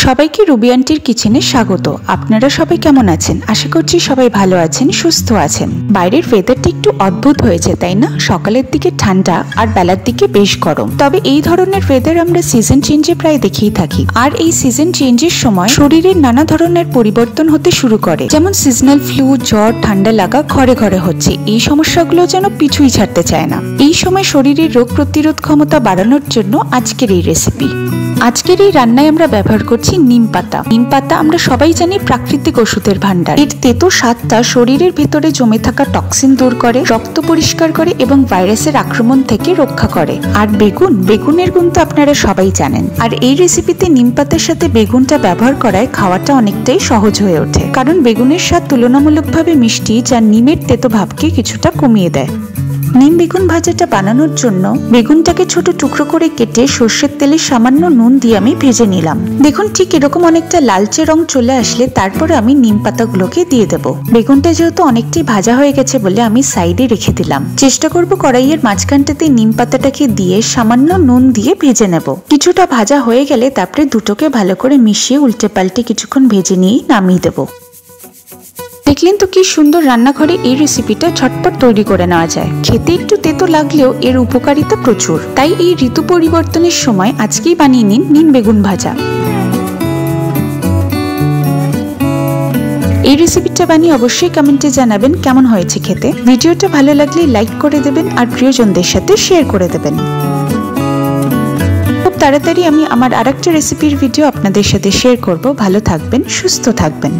সবাইকে রুবি আন্টির কিচেনে স্বাগত। আপনারা সবাই কেমন আছেন? আশা করছি সবাই ভালো আছেন, সুস্থ আছেন। বাইরের ওয়েদারটা একটু অদ্ভুত হয়েছে, তাই না? সকালের দিকে ঠান্ডা আর বেলার দিকে বেশ গরম। তবে এই ধরনের ওয়েদার আমরা সিজন চেঞ্জে প্রায় দেখেই থাকি। আর এই সিজন চেঞ্জের সময় শরীরের নানা ধরনের পরিবর্তন হতে শুরু করে, যেমন সিজনাল ফ্লু, জ্বর, ঠান্ডা লাগা ঘরে ঘরে হচ্ছে। এই সমস্যাগুলো যেন পিছুই ছাড়তে চায় না। এই সময় শরীরের রোগ প্রতিরোধ ক্ষমতা বাড়ানোর জন্য আজকের এই রেসিপি। আজকের এই রান্নায় আমরা ব্যবহার করছি নিম পাতা। নিম পাতা আমরা সবাই জানি প্রাকৃতিক ওষুধের ভান্ডার। এর তেতো স্বাদটা শরীরের ভেতরে জমে থাকা টক্সিন দূর করে, রক্ত পরিষ্কার করে এবং ভাইরাসের আক্রমণ থেকে রক্ষা করে। আর বেগুনের গুণ তো আপনারা সবাই জানেন। আর এই রেসিপিতে নিম পাতার সাথে বেগুনটা ব্যবহার করায় খাওয়াটা অনেকটাই সহজ হয়ে ওঠে, কারণ বেগুনের স্বাদ তুলনামূলকভাবে মিষ্টি, যা নিমের তেতো ভাবকে কিছুটা কমিয়ে দেয়। নিম বেগুন ভাজাটা বানানোর জন্য বেগুনটাকে ছোট টুকরো করে কেটে সর্ষের তেলে সামান্য নুন দিয়ে আমি ভেজে নিলাম। দেখুন, ঠিক এরকম অনেকটা লালচে রং চলে আসলে তারপরে আমি নিম পাতাগুলোকে দিয়ে দেব। বেগুনটা যেহেতু অনেকটাই ভাজা হয়ে গেছে বলে আমি সাইডে রেখে দিলাম। চেষ্টা করব কড়াইয়ের মাঝখানটাতে নিম পাতাটাকে দিয়ে সামান্য নুন দিয়ে ভেজে নেব। কিছুটা ভাজা হয়ে গেলে তারপরে দুটোকে ভালো করে মিশিয়ে উল্টে পাল্টে কিছুক্ষণ ভেজে নিয়ে নামিয়ে দেবো। দেখলেন তো কি সুন্দর রান্নাঘরে এই রেসিপিটা ঝটপট তৈরি করে নেওয়া যায়। খেতে একটু তেতো লাগলেও এর উপকারিতা প্রচুর। তাই এই ঋতু পরিবর্তনের সময় আজকেই বানিয়ে নিন নিম বেগুন ভাজা। এই রেসিপিটা বানিয়ে অবশ্যই কমেন্টে জানাবেন কেমন হয়েছে খেতে। ভিডিওটা ভালো লাগলে লাইক করে দেবেন আর প্রিয়জনদের সাথে শেয়ার করে দেবেন। খুব তাড়াতাড়ি আমি আমার আরেকটা রেসিপির ভিডিও আপনাদের সাথে শেয়ার করব। ভালো থাকবেন, সুস্থ থাকবেন।